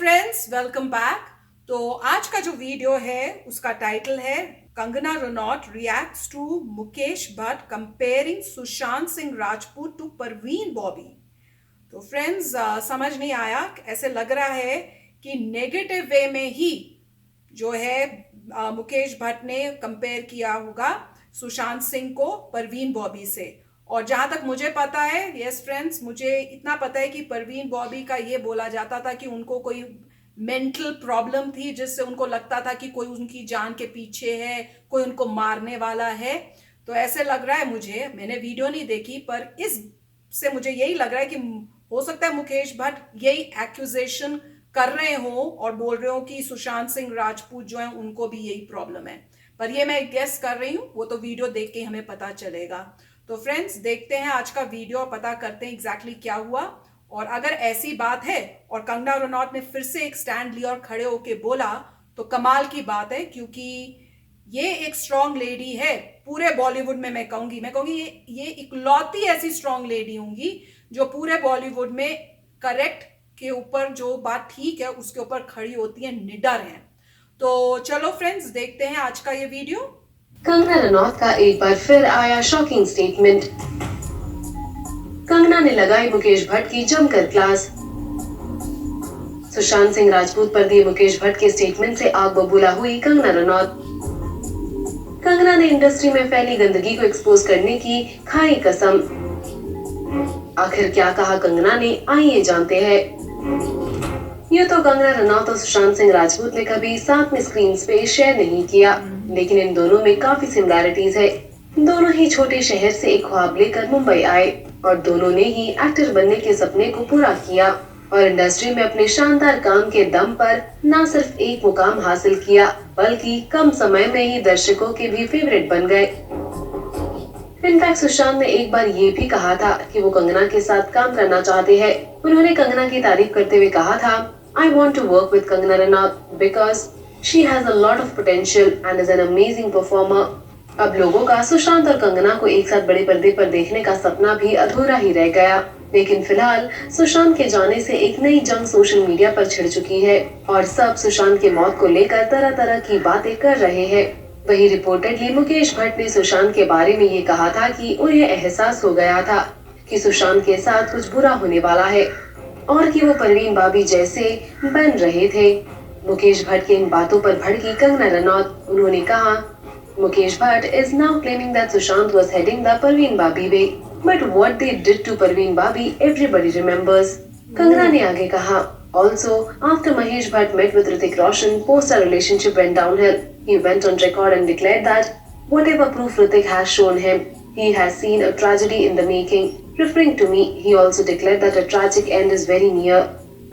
Friends, welcome back. तो आज का जो वीडियो है उसका टाइटल है Kangana Ranaut reacts to Mukesh Bhatt comparing Sushant Singh Rajput to Parveen Babi. तो फ्रेंड्स, समझ नहीं आया, ऐसे लग रहा है कि नेगेटिव वे में ही जो है मुकेश भट्ट ने कंपेयर किया होगा सुशांत सिंह को परवीन बॉबी से। और जहां तक मुझे पता है, यस फ्रेंड्स, मुझे इतना पता है कि परवीन बॉबी का ये बोला जाता था कि उनको कोई मेंटल प्रॉब्लम थी जिससे उनको लगता था कि कोई उनकी जान के पीछे है, कोई उनको मारने वाला है। तो ऐसे लग रहा है मुझे, मैंने वीडियो नहीं देखी, पर इस से मुझे यही लग रहा है कि हो सकता है मुकेश भट्ट यही एक्यूजेशन कर रहे हो और बोल रहे हो कि सुशांत सिंह राजपूत जो है उनको भी यही प्रॉब्लम है। पर ये मैं गेस कर रही हूँ, वो तो वीडियो देख के हमें पता चलेगा। तो फ्रेंड्स, देखते हैं आज का वीडियो और पता करते हैं एग्जैक्टली क्या हुआ। और अगर ऐसी बात है और कंगना रनौत ने फिर से एक स्टैंड लिया और खड़े होके बोला तो कमाल की बात है, क्योंकि ये एक स्ट्रांग लेडी है पूरे बॉलीवुड में। मैं कहूंगी ये इकलौती ऐसी स्ट्रांग लेडी होंगी जो पूरे बॉलीवुड में करेक्ट के ऊपर, जो बात ठीक है उसके ऊपर खड़ी होती है, निडर है। तो चलो फ्रेंड्स, देखते हैं आज का ये वीडियो। कंगना रनौत का एक बार फिर आया शॉकिंग स्टेटमेंट। कंगना ने लगाई मुकेश भट्ट की जमकर क्लास। सुशांत सिंह राजपूत पर दिए मुकेश भट्ट के स्टेटमेंट से आग बबूला हुई कंगना रनौत। कंगना ने इंडस्ट्री में फैली गंदगी को एक्सपोज करने की खाई कसम। आखिर क्या कहा कंगना ने, आइए जानते हैं। ये तो कंगना रनौत और सुशांत सिंह राजपूत ने कभी साथ में स्क्रीन पे शेयर नहीं किया, लेकिन इन दोनों में काफी सिमिलैरिटीज है। दोनों ही छोटे शहर से एक ख्वाब लेकर मुंबई आए और दोनों ने ही एक्टर बनने के सपने को पूरा किया और इंडस्ट्री में अपने शानदार काम के दम पर न सिर्फ एक मुकाम हासिल किया, बल्कि कम समय में ही दर्शकों के भी फेवरेट बन गए। इनफैक्ट सुशांत ने एक बार ये भी कहा था कि वो कंगना के साथ काम करना चाहते हैं। उन्होंने कंगना की तारीफ करते हुए कहा था, I want to work with Kangana Ranaut because she has a lot of potential and is an amazing performer. अब लोगों का सुशांत और कंगना को एक साथ बड़े पर्दे पर देखने का सपना भी अधूरा ही रह गया। लेकिन फिलहाल सुशांत के जाने से एक नई जंग सोशल मीडिया पर छिड़ चुकी है और सब सुशांत के मौत को लेकर तरह तरह की बातें कर रहे हैं। वही रिपोर्टेडली मुकेश भट्ट ने सुशांत के बारे में ये कहा था कि उन्हें एहसास हो गया था कि सुशांत के साथ कुछ बुरा होने वाला है और कि वो परवीन बाबी जैसे बन रहे थे। मुकेश भट्ट की इन बातों पर भड़की कंगना रनौत। उन्होंने कहा, Mukesh Bhatt is now claiming that Sushant was heading the Parveen Babi way, but what they did to Parveen Babi everybody remembers. Kangana ने आगे कहा, also after Mahesh Bhatt met with Hrithik Roshan, post our relationship went downhill. He went on record and declared that whatever proof Hrithik has shown him, he has seen a tragedy in the making. Referring to me, he also declared that a tragic end is very near.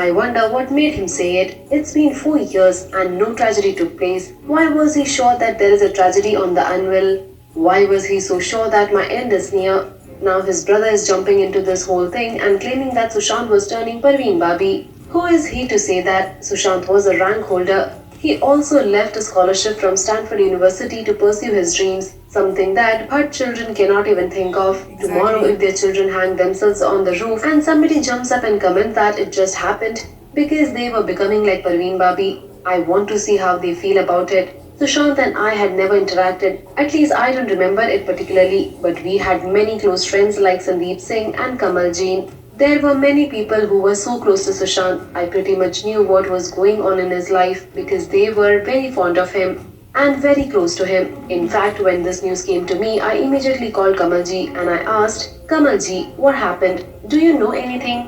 I wonder what made him say it. It's been 4 years and no tragedy took place. Why was he sure that there is a tragedy on the anvil? Why was he so sure that my end is near? Now his brother is jumping into this whole thing and claiming that Sushant was turning Parveen Babi. Who is he to say that? Sushant was a rank holder. He also left a scholarship from Stanford University to pursue his dreams, something that Bhatt children cannot even think of. Exactly. Tomorrow, if their children hang themselves on the roof and somebody jumps up and comments that it just happened because they were becoming like Parveen Babi, I want to see how they feel about it. Sushant and I had never interacted. At least I don't remember it particularly, but we had many close friends like Sandeep Singh and Kamal Jain. There were many people who were so close to Sushant. I pretty much knew what was going on in his life because they were very fond of him and very close to him. In fact, when this news came to me, I immediately called Kamalji and I asked, Kamalji, what happened? Do you know anything?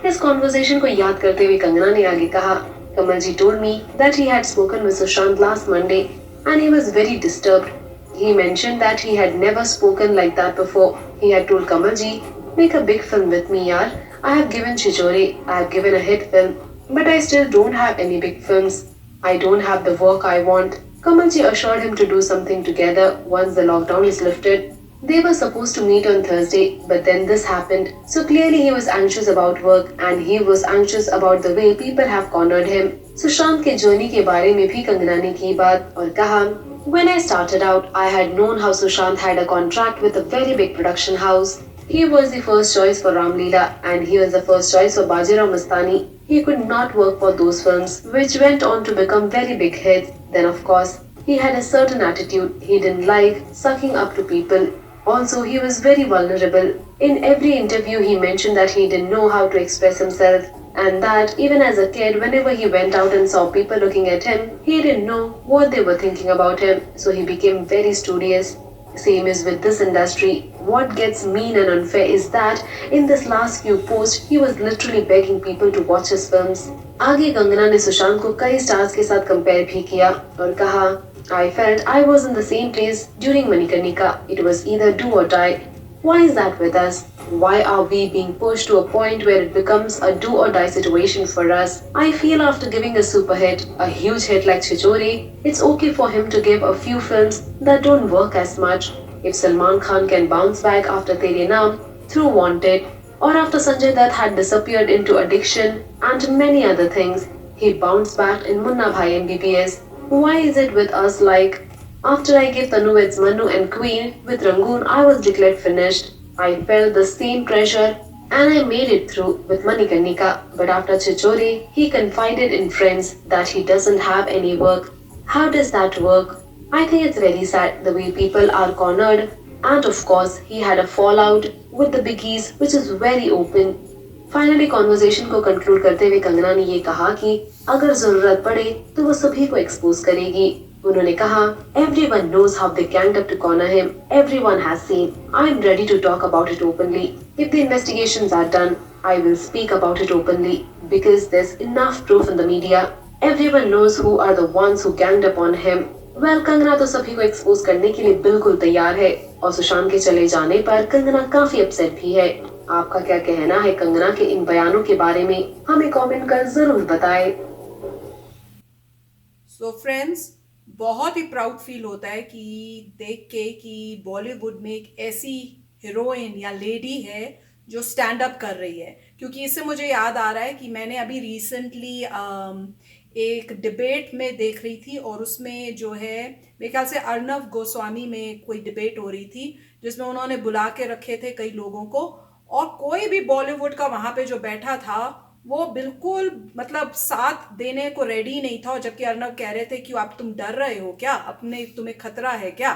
इस conversation को याद करते हुए कंगना ने आगे कहा, Kamalji told me that he had spoken with Sushant last Monday and he was very disturbed. He mentioned that he had never spoken like that before. He had told Kamalji, make a big film with me, yaar. I have given Chichore, I have given a hit film, but I still don't have any big films. I don't have the work I want. Kamalji assured him to do something together once the lockdown is lifted. They were supposed to meet on Thursday, but then this happened. So clearly he was anxious about work and he was anxious about the way people have cornered him. Sushant के journey के बारे में भी कंगना ने की बात और कहा, When I started out, I had known how Sushant had a contract with a very big production house. He was the first choice for Ram Leela and he was the first choice for Bajirao Mastani. he could not work for those films which went on to become very big hits. Then of course, he had a certain attitude he didn't like, sucking up to people. Also, he was very vulnerable. In every interview, he mentioned that he didn't know how to express himself, and that even as a kid, whenever he went out and saw people looking at him, he didn't know what they were thinking about him, so he became very studious. Same is with this industry. What gets mean and unfair is that in this last few posts, he was literally begging people to watch his films. आगे कंगना ने सुशांत को कई stars के साथ compare भी किया और कहा, I felt I was in the same place during Manikarnika. It was either do or die. Why is that with us? Why are we being pushed to a point where it becomes a do or die situation for us? I feel after giving a super hit, a huge hit like Chichori, it's okay for him to give a few films that don't work as much. If Salman Khan can bounce back after Tere Naam through Wanted, or after Sanjay Dutt had disappeared into addiction and many other things, he bounced back in Munna Bhai MBBS. Why is it with us like, after I gave Tanu It's Manu and Queen with Rangoon, I was declared finished. I felt the same pressure and I made it through with Manikarnika. But after Chichori, he confided in friends that he doesn't have any work. How does that work? I think it's very sad the way people are cornered. And of course, he had a fallout with the biggies, which is very open. Finally conversation को conclude करते हुए कंगना ने ये कहा कि अगर जरूरत पड़े तो वो सभी को एक्सपोज करेगी. उन्होंने कहा, everyone knows how they ganged up to corner him. Everyone has seen. I am ready to talk about it openly. If the investigations are done, I will speak about it openly because there's enough proof in the media. Everyone knows who are the ones who ganged up on him. Well, Kangana तो सभी को expose करने के लिए बिल्कुल तैयार है और सुशांत के चले जाने पर कंगना काफी अपसेट भी है. आपका क्या कहना है कंगना के इन बयानों के बारे में? हमें कमेंट कर जरूर बताएं. सो फ्रेंड्स, बहुत ही प्राउड फील होता है कि देख के कि बॉलीवुड में एक ऐसी हीरोइन या लेडी है जो स्टैंड अप कर रही है. क्योंकि इससे मुझे याद आ रहा है कि मैंने अभी रिसेंटली एक डिबेट में देख रही थी और उसमें जो है मेरे ख्याल से अर्नव गोस्वामी में कोई डिबेट हो रही थी जिसमें उन्होंने बुला के रखे थे कई लोगों को और कोई भी बॉलीवुड का वहाँ पे जो बैठा था वो बिल्कुल मतलब साथ देने को रेडी नहीं था. और जबकि अर्नव कह रहे थे कि आप तुम डर रहे हो क्या, अपने तुम्हें खतरा है क्या.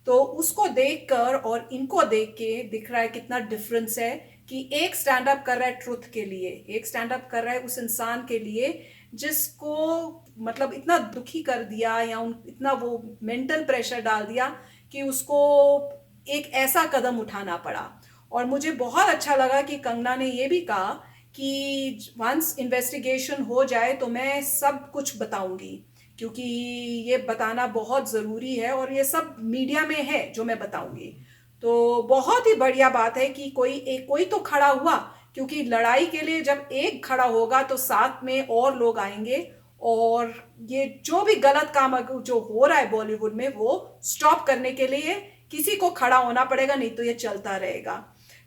तो उसको देखकर और इनको देख के दिख रहा है कितना डिफरेंस है कि एक स्टैंड अप कर रहा है ट्रुथ के लिए, एक स्टैंड अप कर रहा है उस इंसान के लिए जिसको मतलब इतना दुखी कर दिया या इतना वो मेंटल प्रेशर डाल दिया कि उसको एक ऐसा कदम उठाना पड़ा. और मुझे बहुत अच्छा लगा कि कंगना ने ये भी कहा कि वंस इन्वेस्टिगेशन हो जाए तो मैं सब कुछ बताऊंगी क्योंकि ये बताना बहुत ज़रूरी है और ये सब मीडिया में है जो मैं बताऊंगी. तो बहुत ही बढ़िया बात है कि कोई तो खड़ा हुआ क्योंकि लड़ाई के लिए जब एक खड़ा होगा तो साथ में और लोग आएंगे और ये जो भी गलत काम जो हो रहा है बॉलीवुड में वो स्टॉप करने के लिए किसी को खड़ा होना पड़ेगा, नहीं तो ये चलता रहेगा.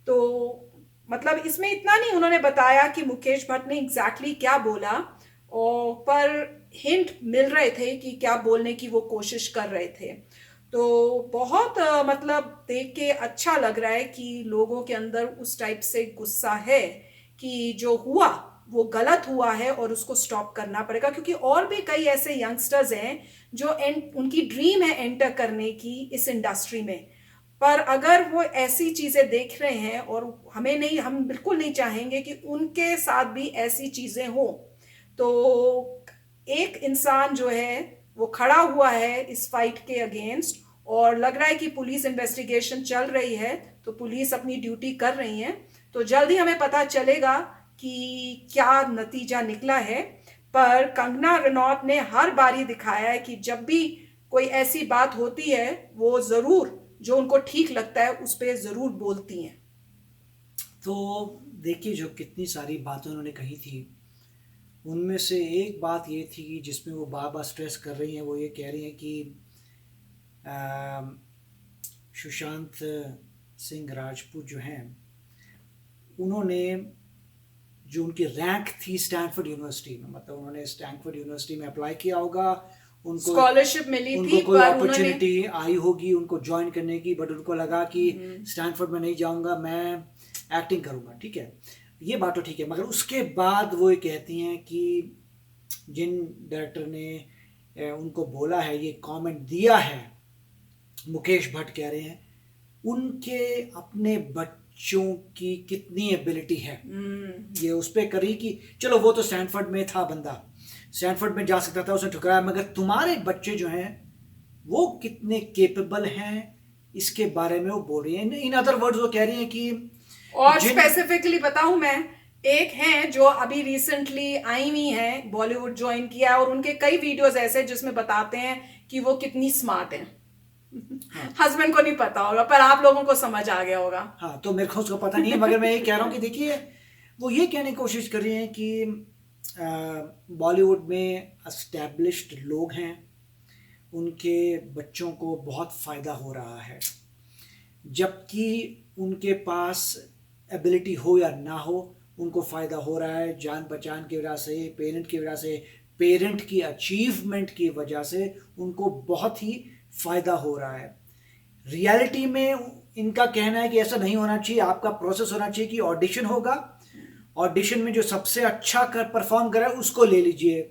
तो मतलब इसमें इतना नहीं उन्होंने बताया कि मुकेश भट्ट ने एग्जैक्टली क्या बोला और पर हिंट मिल रहे थे कि क्या बोलने की वो कोशिश कर रहे थे. तो बहुत मतलब देख के अच्छा लग रहा है कि लोगों के अंदर उस टाइप से गुस्सा है कि जो हुआ वो गलत हुआ है और उसको स्टॉप करना पड़ेगा. क्योंकि और भी कई ऐसे यंगस्टर्स हैं जो उनकी ड्रीम है एंटर करने की इस इंडस्ट्री में, पर अगर वो ऐसी चीज़ें देख रहे हैं और हम बिल्कुल नहीं चाहेंगे कि उनके साथ भी ऐसी चीज़ें हो. तो एक इंसान जो है वो खड़ा हुआ है इस फाइट के अगेंस्ट और लग रहा है कि पुलिस इन्वेस्टिगेशन चल रही है तो पुलिस अपनी ड्यूटी कर रही है. तो जल्द ही हमें पता चलेगा कि क्या नतीजा निकला है. पर कंगना रनौत ने हर बारी दिखाया है कि जब भी कोई ऐसी बात होती है वो ज़रूर जो उनको ठीक लगता है उस पर ज़रूर बोलती हैं. तो देखिए जो कितनी सारी बातें उन्होंने कही थी उनमें से एक बात ये थी कि जिसमें वो बार बार स्ट्रेस कर रही हैं, वो ये कह रही हैं कि सुशांत सिंह राजपूत जो हैं उन्होंने जो उनकी रैंक थी स्टैनफोर्ड यूनिवर्सिटी में, मतलब उन्होंने स्टैनफोर्ड यूनिवर्सिटी में अप्लाई किया होगा, उनको स्कॉलरशिप मिली थी, कोई अपॉर्चुनिटी आई होगी उनको ज्वाइन करने की, बट उनको लगा कि स्टैनफोर्ड में नहीं जाऊंगा, मैं एक्टिंग करूंगा. ठीक है, ये बात तो ठीक है, मगर उसके बाद वो ये कहती हैं कि जिन डायरेक्टर ने उनको बोला है, ये कमेंट दिया है, मुकेश भट्ट कह रहे हैं उनके अपने बच्चों की कितनी एबिलिटी है। ये उस पर करी कि चलो वो तो स्टैनफोर्ड में था बंदा, स्टैनफोर्ड में जा सकता था, उसने ठुकराया, मगर तुम्हारे बच्चे जो हैं वो कितने केपेबल हैं इसके बारे में वो बोल रही है। इन अदर वर्ड्स वो कह रही हैं कि और स्पेसिफिकली बताऊं मैं, एक हैं जो अभी रिसेंटली आई हुई हैं, बॉलीवुड ज्वाइन किया, और उनके कई वीडियोस ऐसे जिसमें बताते हैं कि वो कितनी स्मार्ट हैं। हस्बैंड को नहीं पता होगा पर आप लोगों को समझ आ गया होगा। हाँ, तो मेरे को उसको पता नहीं है, मगर मैं ये कह रहा हूँ कि देखिए वो ये कहने की कोशिश कर रही हैं कि बॉलीवुड में एस्टैब्लिश्ड लोग हैं, उनके बच्चों को बहुत फ़ायदा हो रहा है, जबकि उनके पास एबिलिटी हो या ना हो उनको फ़ायदा हो रहा है जान पहचान की वजह से, पेरेंट की वजह से, पेरेंट की अचीवमेंट की वजह से उनको बहुत ही फ़ायदा हो रहा है। रियलिटी में इनका कहना है कि ऐसा नहीं होना चाहिए, आपका प्रोसेस होना चाहिए कि ऑडिशन होगा, ऑडिशन में जो सबसे अच्छा कर परफॉर्म करे उसको ले लीजिए।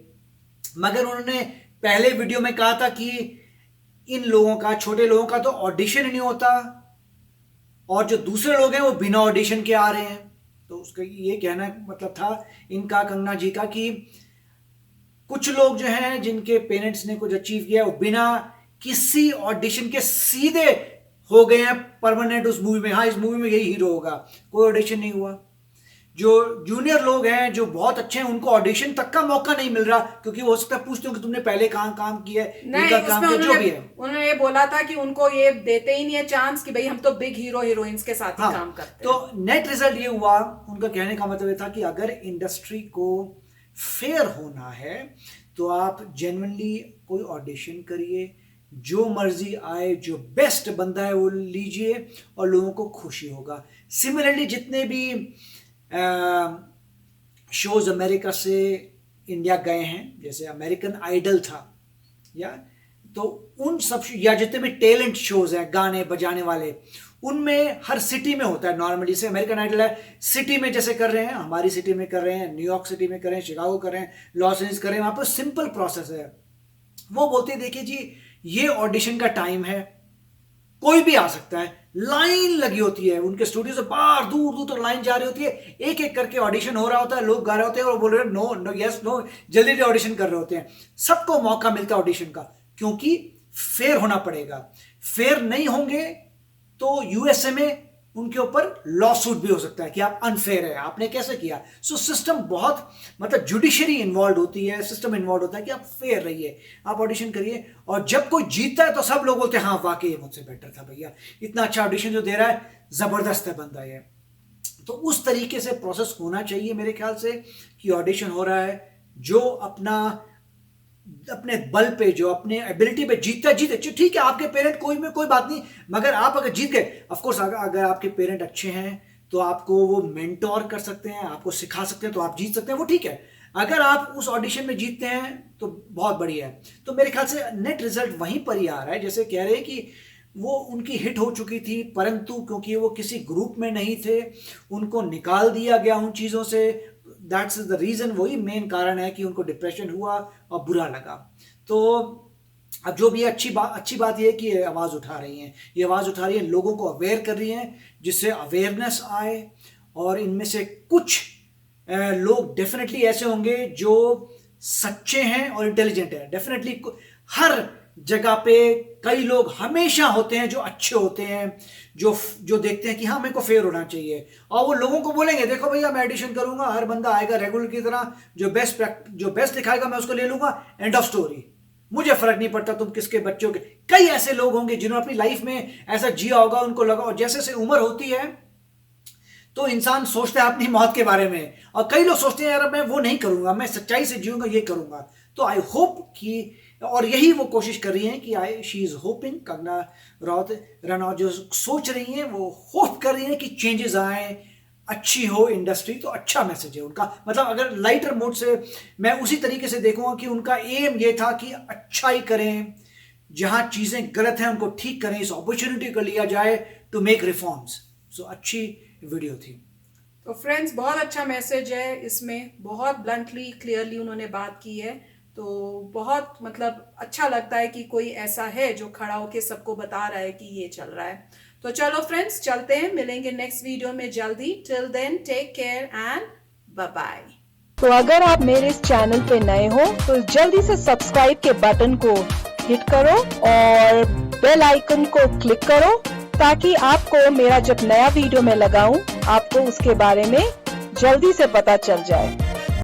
मगर उन्होंने पहले वीडियो में कहा था कि इन लोगों का, छोटे लोगों का तो ऑडिशन ही नहीं होता, और जो दूसरे लोग हैं वो बिना ऑडिशन के आ रहे हैं। तो उसका ये कहना मतलब था इनका, कंगना जी का, कि कुछ लोग जो हैं जिनके पेरेंट्स ने कुछ अचीव किया वो बिना किसी ऑडिशन के सीधे हो गए हैं परमानेंट उस मूवी में। हाँ, इस मूवी में यही हीरो होगा, कोई ऑडिशन नहीं हुआ। जो जूनियर लोग हैं जो बहुत अच्छे हैं उनको ऑडिशन तक का मौका नहीं मिल रहा, क्योंकि हो सकता है पूछते हो कि तुमने पहले कहाँ काम किया है, नहीं, काम किया, जो भी है। उन्होंने ये बोला था कि उनको ये देते ही नहीं है चांस कि भाई हम तो बिग हीरो हीरोइंस के साथ ही काम करते हैं। तो नेट रिजल्ट ये हुआ, उनका कहने का मतलब ये था कि अगर इंडस्ट्री को फेयर होना है तो आप जेन्युइनली कोई ऑडिशन करिए, जो मर्जी आए, जो बेस्ट बंदा है वो लीजिए और लोगों को खुशी होगा। सिमिलरली जितने भी शोज अमेरिका से इंडिया गए हैं, जैसे अमेरिकन आइडल था, या तो उन सब, या जितने भी टैलेंट शोज हैं गाने बजाने वाले, उनमें हर सिटी में होता है नॉर्मली। से अमेरिकन आइडल है सिटी में, जैसे कर रहे हैं, हमारी सिटी में कर रहे हैं, न्यूयॉर्क सिटी में कर रहे हैं, शिकागो कर रहे हैं, लॉस एंजल्स कर रहे हैं, वहाँ पर सिंपल प्रोसेस है। वो बोलते हैं देखिए जी ये ऑडिशन का टाइम है, कोई भी आ सकता है, लाइन लगी होती है उनके स्टूडियो से बाहर, दूर दूर तक लाइन जा रही होती है, एक एक करके ऑडिशन हो रहा होता है, लोग गा रहे होते हैं और बोल रहे हैं नो नो यस नो, जल्दी जल्दी ऑडिशन कर रहे होते हैं। सबको मौका मिलता है ऑडिशन का, क्योंकि फेयर होना पड़ेगा। फेयर नहीं होंगे तो यूएसए में उनके ऊपर लॉ सूट भी हो सकता है कि आप अनफेयर है, आपने कैसे किया। सो सिस्टम बहुत, मतलब जुडिशरी इन्वॉल्व होती है, सिस्टम इन्वॉल्व होता है कि आप फेयर रहिए, आप ऑडिशन करिए। और जब कोई जीतता है तो सब लोग बोलते हैं हाँ वाकई मुझसे बेटर था भैया, इतना अच्छा ऑडिशन जो दे रहा है, जबरदस्त है बंदा ये। तो उस तरीके से प्रोसेस होना चाहिए मेरे ख्याल से कि ऑडिशन हो रहा है, जो अपने बल पे, जो अपने एबिलिटी पे जीतता जीते। ठीक है, आपके पेरेंट कोई बात नहीं, मगर आप अगर जीत गए, ऑफ कोर्स अगर आपके पेरेंट अच्छे हैं तो आपको वो मेंटोर कर सकते हैं, आपको सिखा सकते हैं, तो आप जीत सकते हैं, वो ठीक है। अगर आप उस ऑडिशन में जीतते हैं तो बहुत बढ़िया है। तो मेरे ख्याल से नेट रिजल्ट वहीं पर ही आ रहा है, जैसे कह रहे हैं कि वो उनकी हिट हो चुकी थी, परंतु क्योंकि वो किसी ग्रुप में नहीं थे, उनको निकाल दिया गया उन चीज़ों से। दैट्स द रीज़न, वही मेन कारण है कि उनको डिप्रेशन हुआ और बुरा लगा। तो अब जो भी अच्छी बात यह है कि ये आवाज़ उठा रही हैं, ये आवाज़ उठा रही है, लोगों को अवेयर कर रही हैं, जिससे अवेयरनेस आए। और इनमें से कुछ लोग डेफिनेटली ऐसे होंगे जो सच्चे हैं और इंटेलिजेंट हैं। डेफिनेटली हर जगह पे कई लोग हमेशा होते हैं जो अच्छे होते हैं, जो देखते हैं कि हाँ मेरे को फेयर होना चाहिए, और वो लोगों को बोलेंगे देखो भैया मैं एडिशन करूंगा, हर बंदा आएगा रेगुलर की तरह, जो बेस्ट दिखाएगा मैं उसको ले लूंगा, एंड ऑफ स्टोरी, मुझे फर्क नहीं पड़ता तुम किसके बच्चों के। कई ऐसे लोग होंगे जिन्होंने अपनी लाइफ में ऐसा जिया होगा, उनको लगा, और जैसे जैसे उम्र होती है तो इंसान सोचता है अपनी मौत के बारे में, और कई लोग सोचते हैं यार मैं वो नहीं करूंगा, मैं सच्चाई से जीऊंगा, ये करूंगा। तो आई होप कि, और यही वो कोशिश कर रही हैं कि she is hoping, Kangana Ranaut जो सोच रही हैं वो होप कर रही हैं कि चेंजेस आए, अच्छी हो इंडस्ट्री, तो अच्छा मैसेज है उनका। मतलब अगर लाइटर मोड से मैं उसी तरीके से देखूंगा कि उनका एम ये था कि अच्छाई करें, जहां चीजें गलत हैं उनको ठीक करें, इस अपॉर्चुनिटी को लिया जाए टू मेक रिफॉर्म्स। सो अच्छी वीडियो थी। तो फ्रेंड्स, बहुत अच्छा मैसेज है इसमें, बहुत ब्लंटली क्लियरली उन्होंने बात की है। तो बहुत मतलब अच्छा लगता है कि कोई ऐसा है जो खड़ा होके सबको बता रहा है कि ये चल रहा है। तो चलो फ्रेंड्स, चलते हैं, मिलेंगे नेक्स्ट वीडियो में जल्दी। Till then take care and bye bye. तो अगर आप मेरे इस चैनल पे नए हो तो जल्दी से सब्सक्राइब के बटन को हिट करो और बेल आइकन को क्लिक करो, ताकि आपको मेरा जब नया वीडियो मैं लगाऊं आपको उसके बारे में जल्दी से पता चल जाए।